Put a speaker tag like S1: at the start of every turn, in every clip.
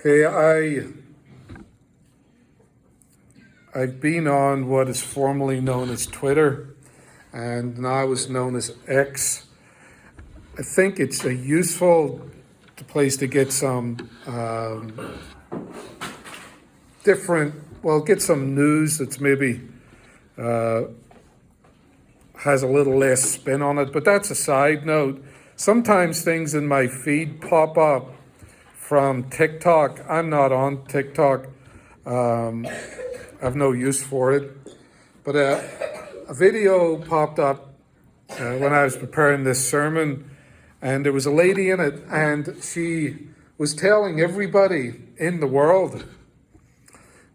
S1: Okay, I've been on what is formerly known as Twitter and now is known as X. I think it's a useful place to get some get some news that's maybe has a little less spin on it, but that's a side note. Sometimes things in my feed pop up from TikTok. I'm not on TikTok. I've no use for it. But a video popped up when I was preparing this sermon, and there was a lady in it, and she was telling everybody in the world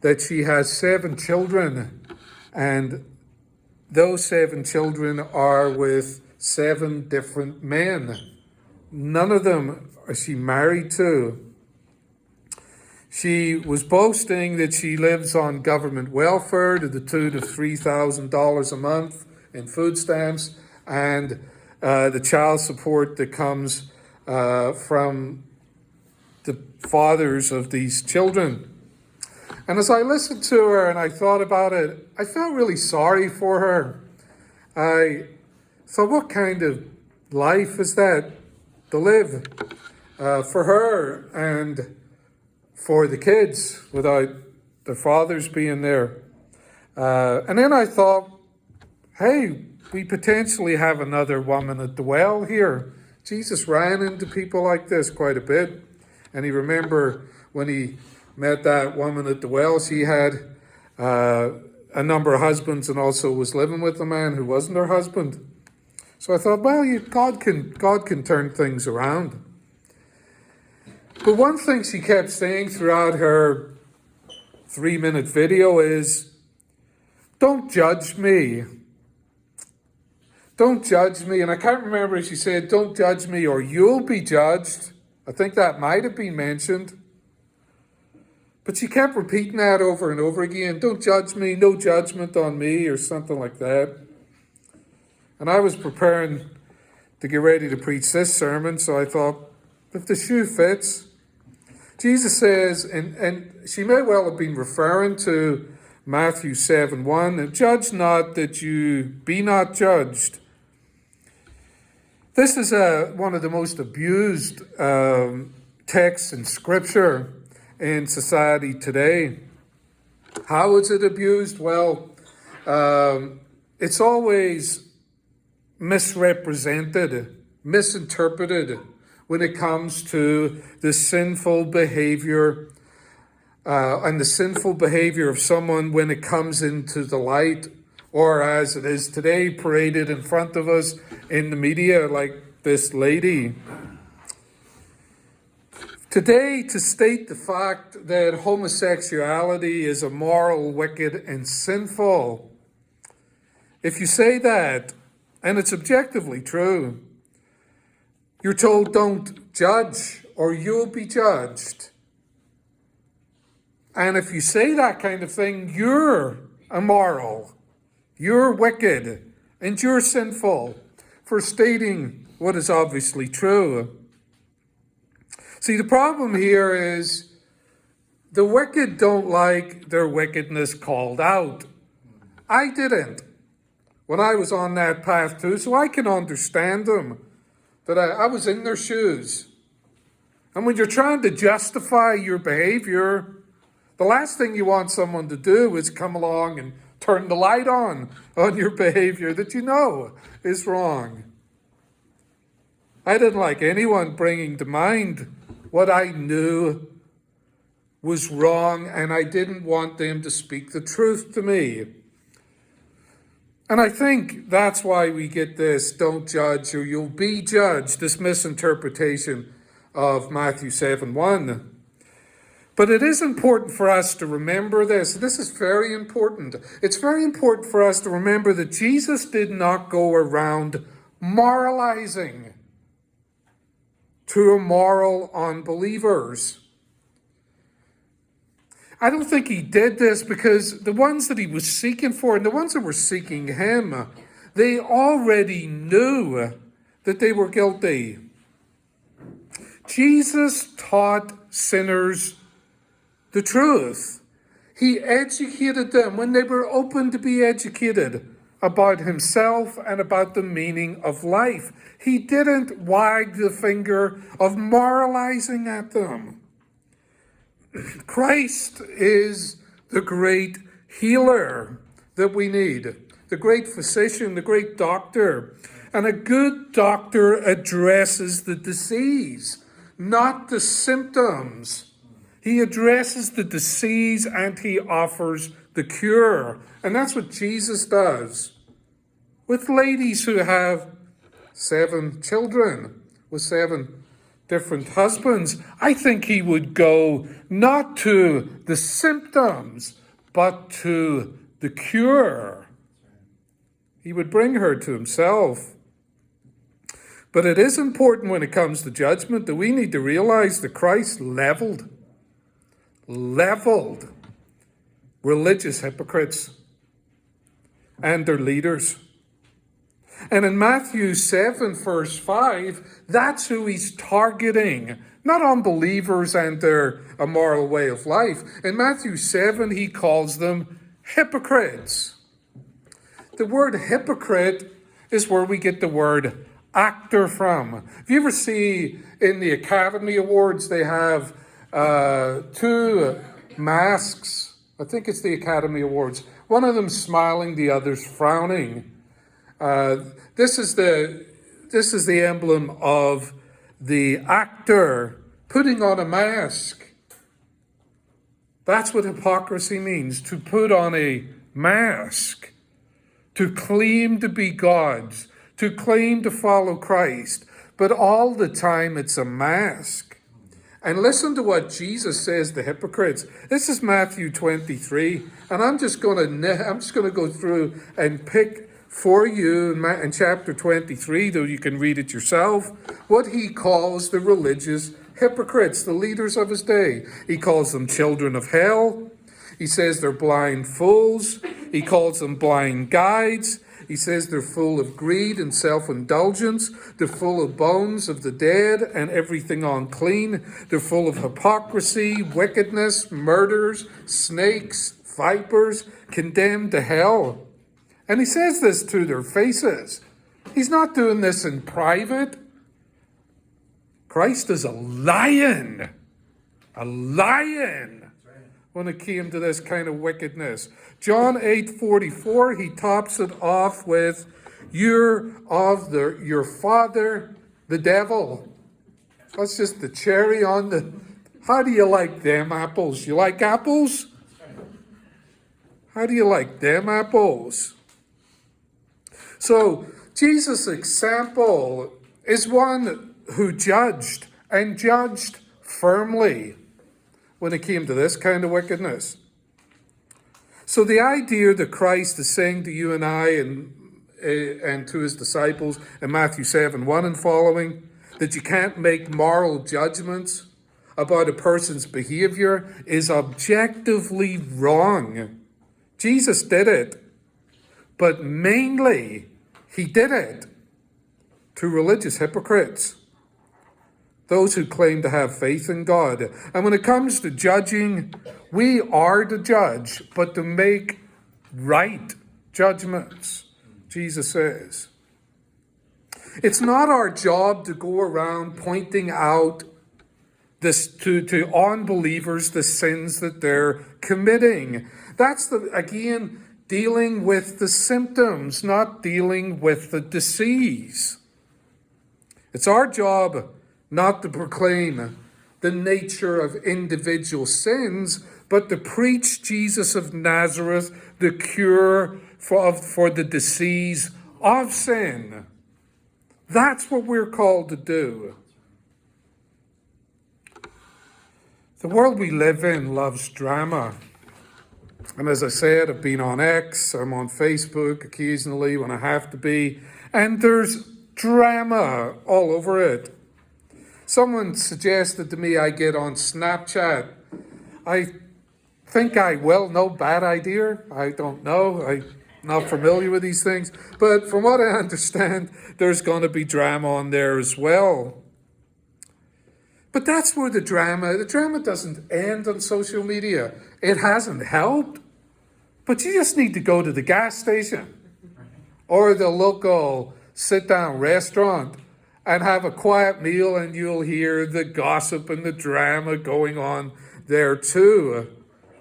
S1: that she has 7 children, and those 7 children are with 7 different men. None of them is she married to. She was boasting that she lives on government welfare to the tune of $3,000 a month in food stamps and the child support that comes from the fathers of these children. And as I listened to her and I thought about it, I felt really sorry for her. I thought, what kind of life is that to live for her and for the kids without their fathers being there? And then I thought, hey, we potentially have another woman at the well here. Jesus ran into people like this quite a bit. And you remember when he met that woman at the well, she had a number of husbands and also was living with a man who wasn't her husband. So I thought, well, God can turn things around. But one thing she kept saying throughout her 3-minute video is, don't judge me. Don't judge me. And I can't remember if she said, don't judge me or you'll be judged. I think that might have been mentioned. But she kept repeating that over and over again. Don't judge me, no judgment on me, or something like that. And I was preparing to get ready to preach this sermon, so I thought, if the shoe fits. Jesus says, and she may well have been referring to Matthew 7:1, and judge not that you be not judged. This is one of the most abused texts in Scripture in society today. How is it abused? Well, it's always misrepresented, misinterpreted when it comes to the sinful behavior and the sinful behavior of someone when it comes into the light, or as it is today, paraded in front of us in the media, like this lady. Today, to state the fact that homosexuality is immoral, wicked, and sinful, if you say that, and it's objectively true, you're told don't judge or you'll be judged. And if you say that kind of thing, you're immoral, you're wicked, and you're sinful for stating what is obviously true. See, the problem here is the wicked don't like their wickedness called out. I didn't when I was on that path too, so I can understand them, that I was in their shoes. And when you're trying to justify your behavior, the last thing you want someone to do is come along and turn the light on your behavior that you know is wrong. I didn't like anyone bringing to mind what I knew was wrong, and I didn't want them to speak the truth to me. And I think that's why we get this, don't judge or you'll be judged, this misinterpretation of Matthew 7:1. But it is important for us to remember this. This is very important. It's very important for us to remember that Jesus did not go around moralizing to immoral unbelievers. I don't think he did this because the ones that he was seeking for and the ones that were seeking him, they already knew that they were guilty. Jesus taught sinners the truth. He educated them when they were open to be educated about himself and about the meaning of life. He didn't wag the finger of moralizing at them. Christ is the great healer that we need, the great physician, the great doctor. And a good doctor addresses the disease, not the symptoms. He addresses the disease and he offers the cure. And that's what Jesus does with ladies who have 7 children with 7 different husbands. I think he would go not to the symptoms, but to the cure. He would bring her to himself. But it is important when it comes to judgment that we need to realize that Christ leveled religious hypocrites and their leaders. And in Matthew 7, verse 5, that's who he's targeting. Not unbelievers and their immoral way of life. In Matthew 7, he calls them hypocrites. The word hypocrite is where we get the word actor from. If you ever see in the Academy Awards, they have 2 masks. I think it's the Academy Awards. One of them smiling, the other's frowning. This is the emblem of the actor putting on a mask. That's what hypocrisy means, to put on a mask, to claim to be God's, to claim to follow Christ, but all the time it's a mask. And listen to what Jesus says to hypocrites. This is Matthew 23, and I'm just going to go through and pick for you in chapter 23, though you can read it yourself, what he calls the religious hypocrites, the leaders of his day. He calls them children of hell. He says they're blind fools. He calls them blind guides. He says they're full of greed and self-indulgence. They're full of bones of the dead and everything unclean. They're full of hypocrisy, wickedness, murders, snakes, vipers, condemned to hell. And he says this to their faces. He's not doing this in private. Christ is a lion when it came to this kind of wickedness. John 8:44, he tops it off with, "You're of your father, the devil." That's just the cherry on the... How do you like them apples? You like apples? How do you like them apples? So, Jesus' example is one who judged, and judged firmly when it came to this kind of wickedness. So the idea that Christ is saying to you and I and to his disciples in Matthew 7:1 and following, that you can't make moral judgments about a person's behavior is objectively wrong. Jesus did it, but mainly he did it to religious hypocrites, those who claim to have faith in God. And when it comes to judging, we are to judge, but to make right judgments, Jesus says. It's not our job to go around pointing out this to unbelievers the sins that they're committing. That's again dealing with the symptoms, not dealing with the disease. It's our job not to proclaim the nature of individual sins, but to preach Jesus of Nazareth, the cure for the disease of sin. That's what we're called to do. The world we live in loves drama. And as I said, I've been on X, I'm on Facebook occasionally when I have to be, and there's drama all over it. Someone suggested to me I get on Snapchat. I think I will. No bad idea. I don't know. I'm not familiar with these things. But from what I understand, there's going to be drama on there as well. But that's where the drama doesn't end on social media. It hasn't helped. But you just need to go to the gas station or the local sit-down restaurant and have a quiet meal, and you'll hear the gossip and the drama going on there too.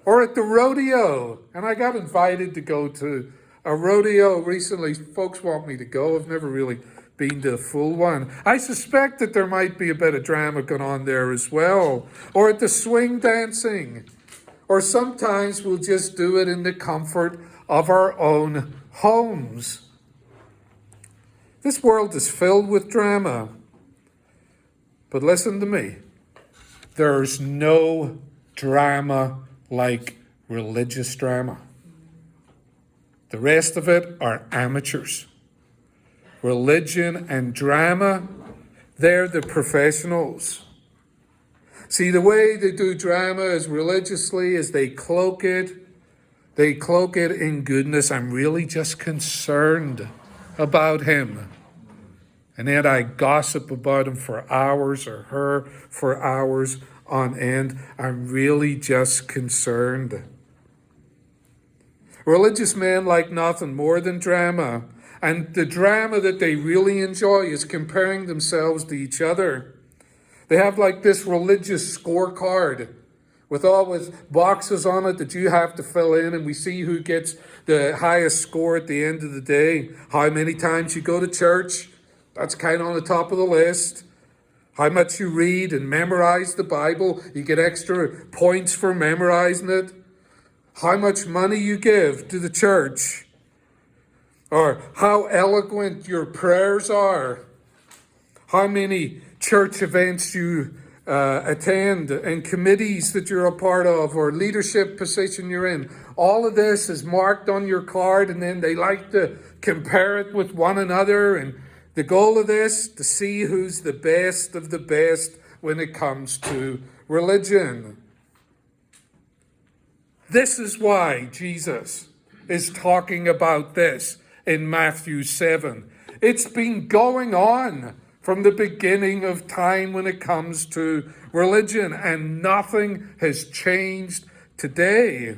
S1: Or at the rodeo. And I got invited to go to a rodeo recently. Folks want me to go. I've never really been to a full one. I suspect that there might be a bit of drama going on there as well. Or at the swing dancing. Or sometimes we'll just do it in the comfort of our own homes. This world is filled with drama. But listen to me. There's no drama like religious drama. The rest of it are amateurs. Religion and drama, they're the professionals. See, the way they do drama as religiously as they cloak it in goodness. I'm really just concerned about him. And then I gossip about him for hours, or her for hours on end. I'm really just concerned. Religious men like nothing more than drama. And the drama that they really enjoy is comparing themselves to each other. They have like this religious scorecard with boxes on it that you have to fill in, and we see who gets the highest score at the end of the day. How many times you go to church, that's kind of on the top of the list. How much you read and memorize the Bible, you get extra points for memorizing it. How much money you give to the church, or how eloquent your prayers are. How many church events you attend, and committees that you're a part of, or leadership position you're in. All of this is marked on your card, and then they like to compare it with one another. And the goal of this, to see who's the best of the best when it comes to religion. This is why Jesus is talking about this in Matthew 7. It's been going on from the beginning of time when it comes to religion, and nothing has changed today.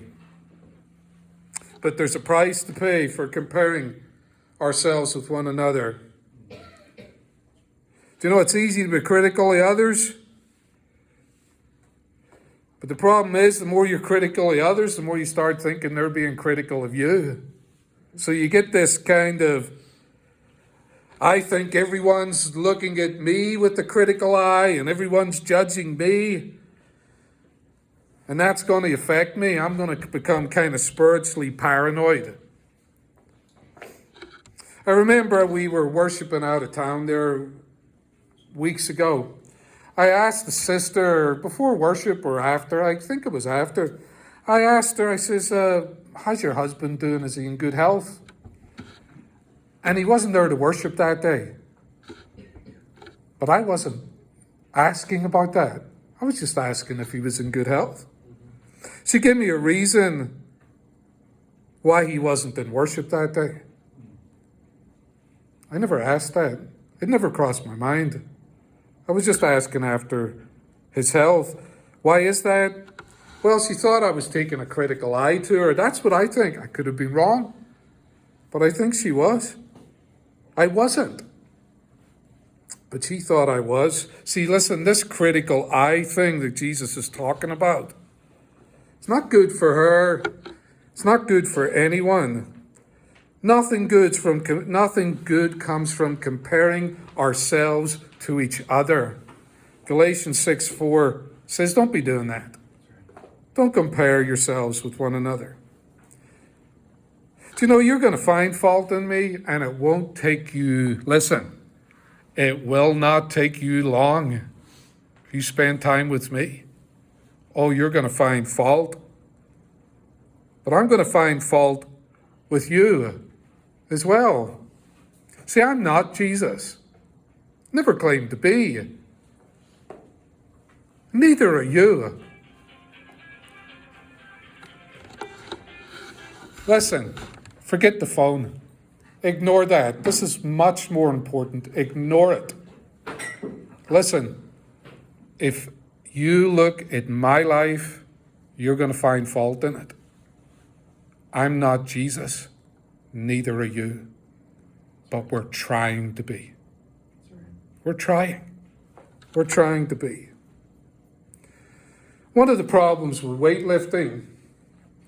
S1: But there's a price to pay for comparing ourselves with one another. Do you know it's easy to be critical of others? But the problem is, the more you're critical of others, the more you start thinking they're being critical of you. So you get this kind of, I think everyone's looking at me with the critical eye, and everyone's judging me. And that's going to affect me. I'm going to become kind of spiritually paranoid. I remember we were worshiping out of town there weeks ago. I asked the sister before worship or after, I think it was after, I asked her, I says, how's your husband doing? Is he in good health? And he wasn't there to worship that day. But I wasn't asking about that. I was just asking if he was in good health. She gave me a reason why he wasn't in worship that day. I never asked that. It never crossed my mind. I was just asking after his health. Why is that? Well, she thought I was taking a critical eye to her. That's what I think. I could have been wrong. But I think she was. I wasn't. But she thought I was. See, listen, this critical eye thing that Jesus is talking about, it's not good for her. It's not good for anyone. Nothing good comes from comparing ourselves to each other. Galatians 6:4 says, don't be doing that. Don't compare yourselves with one another. Do you know you're going to find fault in me, and it won't take you, listen, it will not take you long if you spend time with me. Oh, you're going to find fault. But I'm going to find fault with you as well. See, I'm not Jesus. Never claimed to be. Neither are you. Listen, forget the phone. Ignore that. This is much more important. Ignore it. Listen, if you look at my life, you're going to find fault in it. I'm not Jesus. Neither are you. But we're trying to be. We're trying. We're trying to be. One of the problems with weightlifting,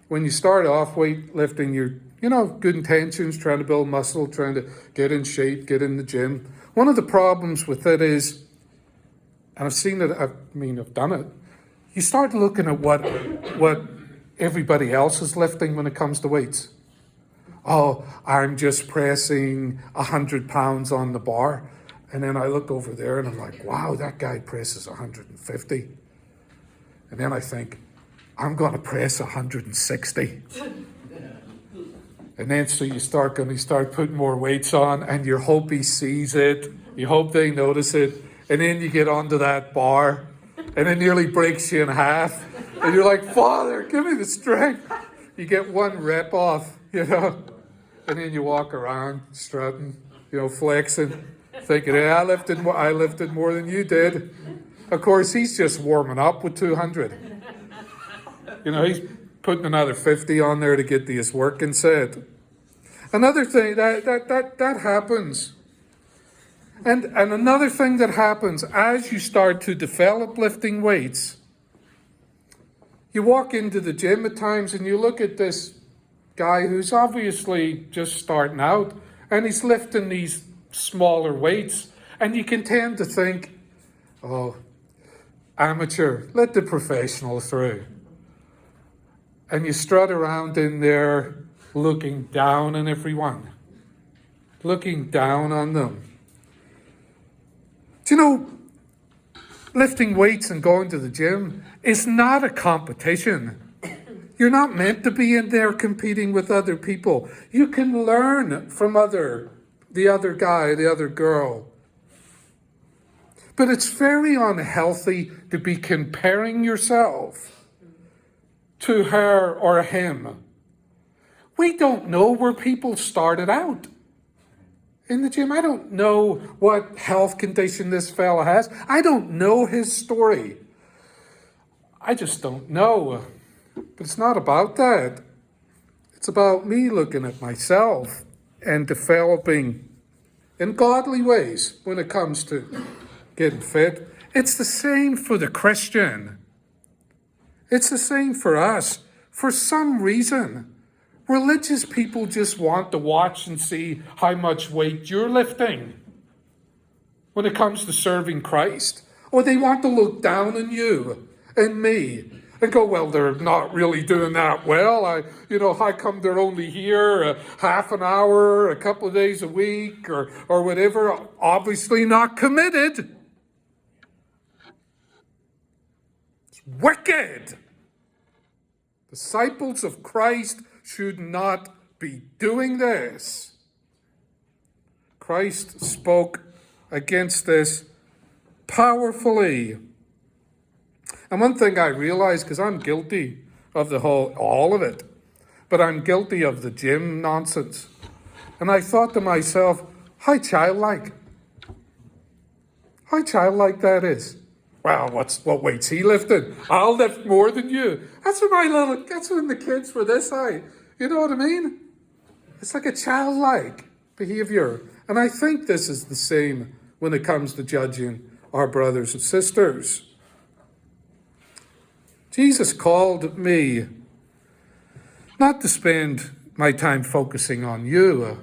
S1: when you start off weightlifting, you're good intentions, trying to build muscle, trying to get in shape, get in the gym. One of the problems with it is, and I've seen it, I've done it, you start looking at what everybody else is lifting when it comes to weights. Oh, I'm just pressing 100 pounds on the bar. And then I look over there and I'm like, wow, that guy presses 150. And then I think, I'm going to press 160. And then so you start putting more weights on, and you hope he sees it. You hope they notice it. And then you get onto that bar, and it nearly breaks you in half. And you're like, Father, give me the strength. You get one rep off, And then you walk around strutting, flexing, thinking, hey, I lifted more than you did. Of course, he's just warming up with 200. He's putting another 50 on there to get his working set. Another thing that happens. And another thing that happens as you start to develop lifting weights, you walk into the gym at times and you look at this guy who's obviously just starting out, and he's lifting these smaller weights, and you can tend to think, oh, amateur, let the professional through. And you strut around in there looking down on everyone, looking down on them. Do you know, lifting weights and going to the gym is not a competition. You're not meant to be in there competing with other people. You can learn from the other guy, the other girl. But it's very unhealthy to be comparing yourself to her or him. We don't know where people started out in the gym. I don't know what health condition this fella has. I don't know his story. I just don't know. But it's not about that. It's about me looking at myself and developing in godly ways when it comes to getting fit. It's the same for the Christian. It's the same for us. For some reason, religious people just want to watch and see how much weight you're lifting when it comes to serving Christ. Or they want to look down on you and me and go, well, they're not really doing that well. How come they're only here half an hour, a couple of days a week, or whatever? Obviously not committed. It's wicked. Disciples of Christ should not be doing this. Christ spoke against this powerfully. And one thing I realized, because I'm guilty of all of it, but I'm guilty of the gym nonsense. And I thought to myself, how childlike. How childlike that is. Well, what weight's he lifting? I'll lift more than you. That's when the kids were this high. You know what I mean? It's like a childlike behavior. And I think this is the same when it comes to judging our brothers and sisters. Jesus called me not to spend my time focusing on you,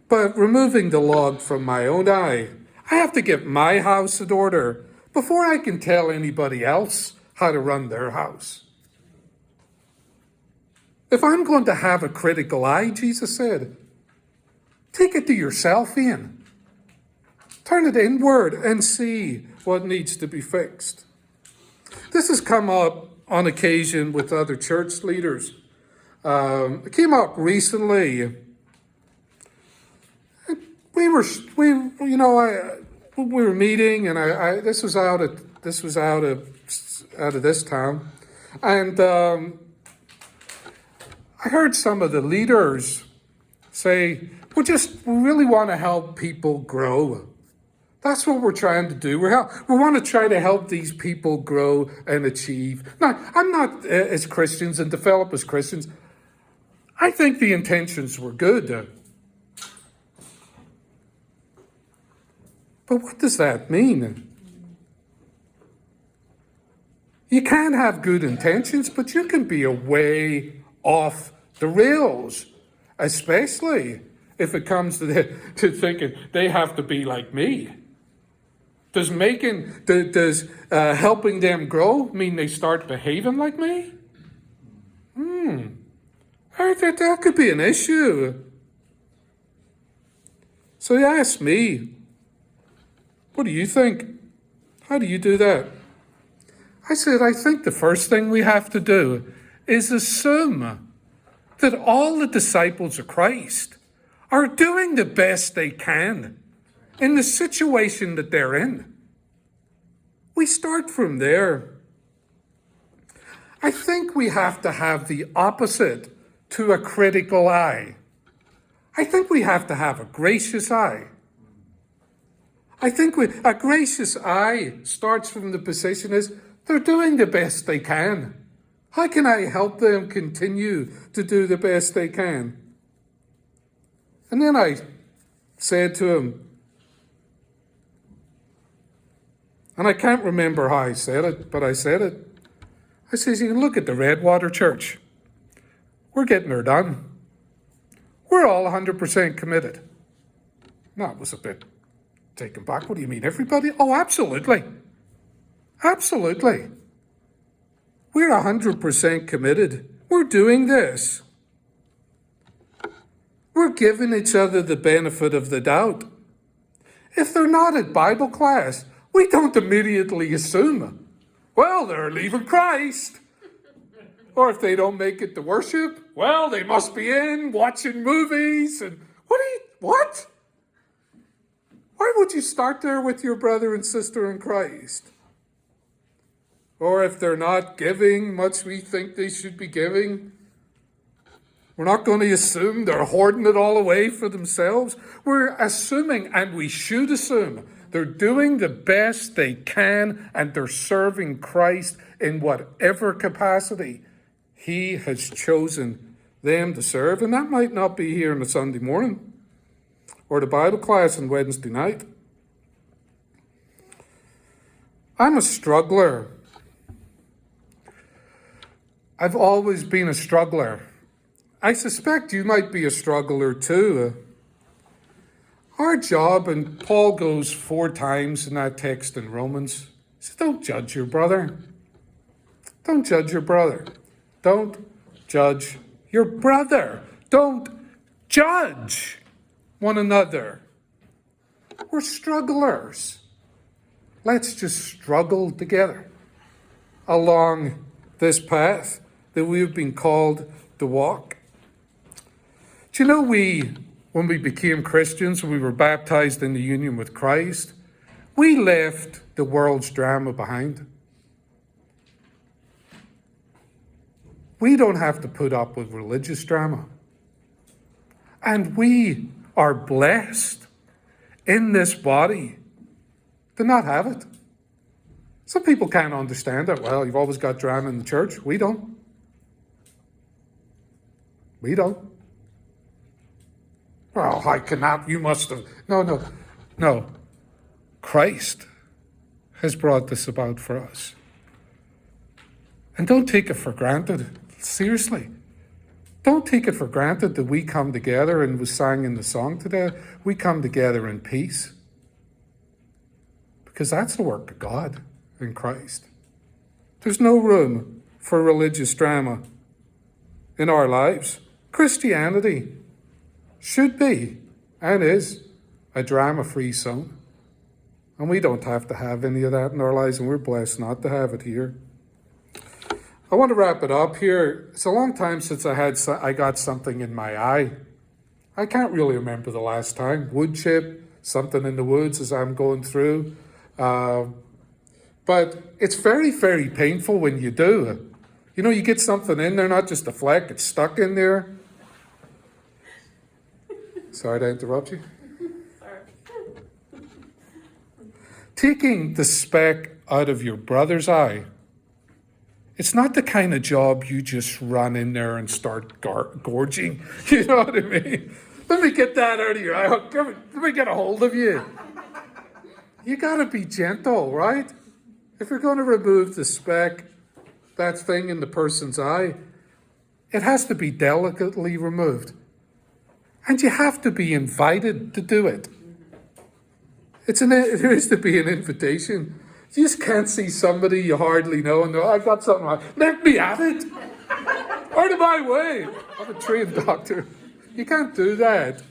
S1: but removing the log from my own eye. I have to get my house in order before I can tell anybody else how to run their house. If I'm going to have a critical eye, Jesus said, take it to yourself, Ian. Turn it inward and see what needs to be fixed. This has come up on occasion with other church leaders. It came up recently. We were meeting, and this was out of this town, and I heard some of the leaders say, "We really want to help people grow. That's what we're trying to do. We want to try to help these people grow and achieve. Now, I'm not as Christians and develop as Christians. I think the intentions were good. But what does that mean? You can have good intentions, but you can be way off the rails, especially if it comes to thinking they have to be like me. Does helping them grow mean they start behaving like me? That could be an issue. So you ask me, what do you think? How do you do that? I said, I think the first thing we have to do is assume that all the disciples of Christ are doing the best they can in the situation that they're in. We start from there. I think we have to have the opposite to a critical eye. I think we have to have a gracious eye. I think a gracious eye starts from the position is they're doing the best they can. How can I help them continue to do the best they can? And then I said to him, and I can't remember how I said it, but I said it. I says, you can look at the Redwater Church. We're getting her done. We're all 100% committed. That was a bit taken back. What do you mean, everybody? Oh, absolutely. Absolutely. We're 100% committed. We're doing this. We're giving each other the benefit of the doubt. If they're not at Bible class, we don't immediately assume, well, they're leaving Christ. Or if they don't make it to worship, well, they must be in watching movies. And what? Why would you start there with your brother and sister in Christ? Or if they're not giving much we think they should be giving, we're not going to assume they're hoarding it all away for themselves. We're assuming, and we should assume, they're doing the best they can and they're serving Christ in whatever capacity He has chosen them to serve. And that might not be here on a Sunday morning or the Bible class on Wednesday night. I'm a struggler. I've always been a struggler. I suspect you might be a struggler too. Our job, and Paul goes 4 times in that text in Romans, he says, don't judge your brother. Don't judge your brother. Don't judge your brother. Don't judge one another. We're strugglers. Let's just struggle together along this path that we have been called to walk. Do you know when we became Christians, we were baptized in the union with Christ, we left the world's drama behind. We don't have to put up with religious drama. And we are blessed in this body to not have it. Some people can't understand that. Well, you've always got drama in the church. We don't. We don't. Well, I cannot. You must have. No. Christ has brought this about for us. And don't take it for granted. Seriously. Don't take it for granted that we come together, and we sang in the song today, we come together in peace. Because that's the work of God in Christ. There's no room for religious drama in our lives. Christianity should be and is a drama-free zone. And we don't have to have any of that in our lives, and we're blessed not to have it here. I want to wrap it up here. It's a long time since I got something in my eye. I can't really remember the last time. Wood chip, something in the woods as I'm going through. But it's very, very painful when you do. You know, you get something in there, not just a fleck, it's stuck in there. Sorry to interrupt you. taking the speck out of your brother's eye, it's not the kind of job you just run in there and start gorging. You know what I mean? Let me get that out of your eye. Let me get a hold of you. You got to be gentle, right? If you're going to remove the speck, that thing in the person's eye, it has to be delicately removed. And you have to be invited to do it. There is to be an invitation. You just can't see somebody you hardly know and go, I've got something wrong. Let me at it. Out of my way. I'm a trained doctor. You can't do that.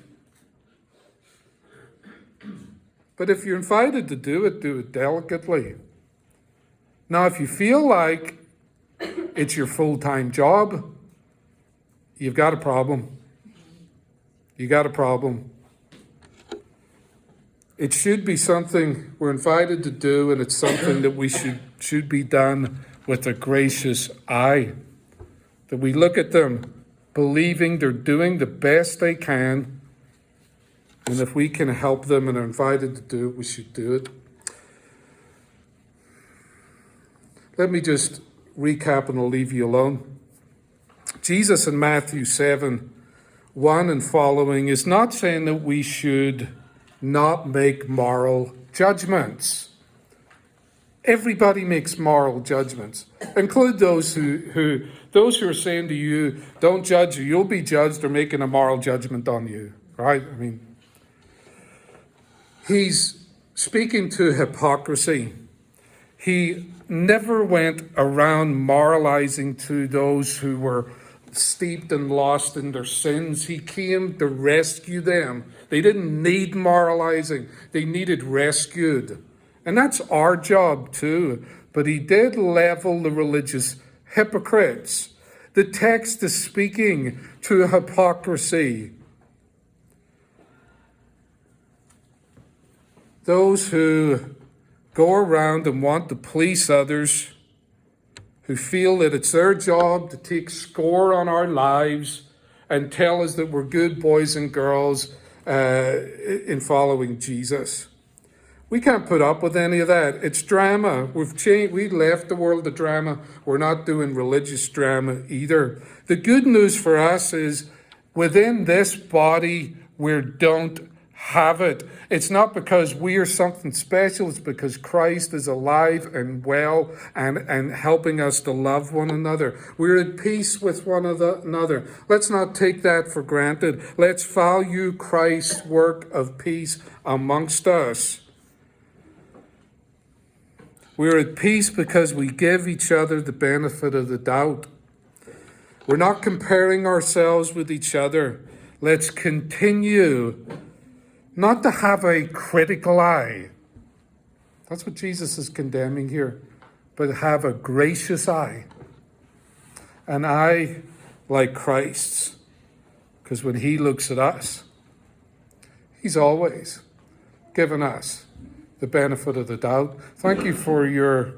S1: But if you're invited to do it delicately. Now, if you feel like it's your full-time job, you've got a problem. You got a problem. It should be something we're invited to do, and it's something that we should be done with a gracious eye. That we look at them, believing they're doing the best they can, and if we can help them and are invited to do it, we should do it. Let me just recap and I'll leave you alone. Jesus in Matthew 7:1 and following is not saying that we should not make moral judgments. Everybody makes moral judgments. Include those who are saying to you, don't judge, or you'll be judged, or making a moral judgment on you. Right? I mean, he's speaking to hypocrisy. He never went around moralizing to those who were steeped and lost in their sins. He came to rescue them. They didn't need moralizing. They needed rescued. And that's our job too. But he did level the religious hypocrites. The text is speaking to hypocrisy. Those who go around and want to please others, who feel that it's their job to take score on our lives and tell us that we're good boys and girls in following Jesus. We can't put up with any of that. It's drama. We've changed. We left the world of drama. We're not doing religious drama either. The good news for us is within this body, we don't have it. It's not because we are something special. It's because Christ is alive and well and helping us to love one another. We're at peace with one another. Let's not take that for granted. Let's value Christ's work of peace amongst us. We're at peace because we give each other the benefit of the doubt. We're not comparing ourselves with each other. Let's continue not to have a critical eye. That's what Jesus is condemning here. But have a gracious eye. An eye like Christ's. Because when he looks at us, he's always given us the benefit of the doubt. Thank you for your